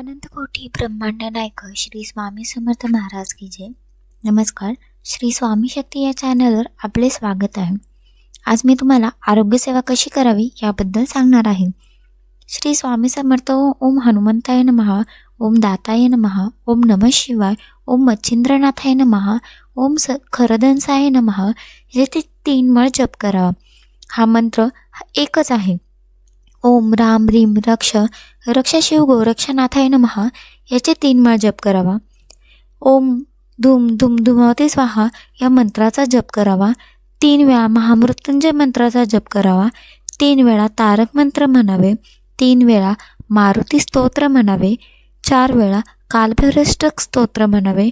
अनंत कोटी ब्रह्मांड नायक श्री स्वामी समर्थ महाराज की जय। नमस्कार, श्री स्वामी शक्ती या चॅनलवर आपले स्वागत आहे। आज मी तुम्हाला आरोग्य सेवा कशी करावी याबद्दल सांगणार आहे। श्री स्वामी समर्थ ओम हनुमंताय नमः, ओम दाताय नमः, ओम नमः शिवाय, ओम मच्छिंद्रनाथाय नमः, ओम खरदंसाय नमः याचे 3 वेळा जप करावा। हा मंत्र एकच आहे। ओम राम ह्रीम रक्ष रक्ष शिव गोरक्षनाथाय नमः याचे 3 वेळा जप करावा। ओम धूम धूम धुमावते स्वाहा या मंत्राचा जप करावा। 3 वेळा महामृत्युंजय मंत्राचा जप करावा। 3 वेळा तारक मंत्र म्हणावे। 3 वेळा मारुती स्तोत्र म्हणावे। 4 वेळा कालभैरवाष्टक स्तोत्र म्हणावे।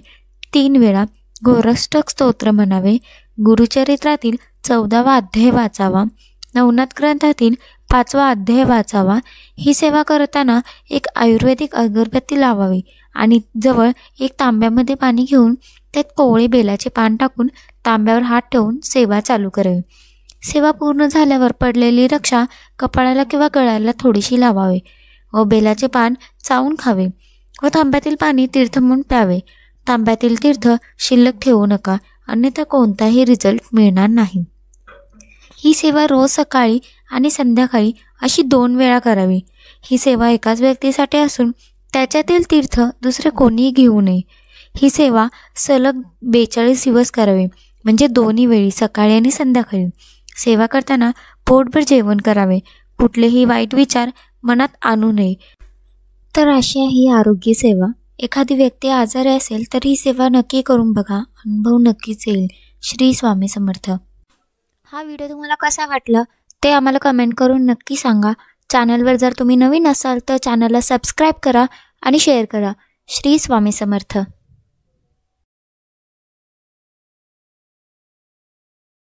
3 वेळा घोराष्टक स्तोत्र म्हणावे। गुरुचरित्रातील 14वा अध्याय वाचावा। नवनाथ ग्रंथातील 5वा अध्याय वाचावा। ही सेवा करताना एक आयुर्वेदिक अगरबत्ती लावावी आणि जवळ एक तांब्यामध्ये पाणी घेऊन त्यात कोवळे बेलाचे पान टाकून तांब्यावर हात ठेवून सेवा चालू करावी। सेवा पूर्ण झाल्यावर पडलेली रक्षा कपाळाला किंवा गळ्याला थोडीशी लावावी व बेलाचे पान चावून खावे व तांब्यातील पाणी तीर्थ म्हणून प्यावे। तांब्यातील तीर्थ शिल्लक ठेवू नका, अन्यथा कोणताही रिझल्ट मिळणार नाही। ही सेवा रोज सकाळी आणि संध्याकाळी अशी 2 वेळा करावी। ही सेवा एकाच व्यक्तीसाठी असून त्याच्यातील तीर्थ दुसरे कोणीही घेऊ नये। ही सेवा सलग 42 दिवस करावी, म्हणजे दोन्ही वेळी सकाळी आणि संध्याकाळी। सेवा करताना पोटभर जेवण करावे, कुठलेही वाईट विचार मनात आणू नये। तर अशी आहे ही आरोग्य सेवा। एखादी व्यक्ती आजारी असेल तर ही सेवा नक्की करून बघा, अनुभव नक्कीच येईल। श्री स्वामी समर्थ। हा व्हिडिओ तुम्हाला कसा वाटला ते आम्हाला कमेंट करून नक्की सांगा। चॅनलवर जर तुम्ही नवीन असाल तर चॅनलला सबस्क्राईब करा आणि शेअर करा। श्री स्वामी समर्थ।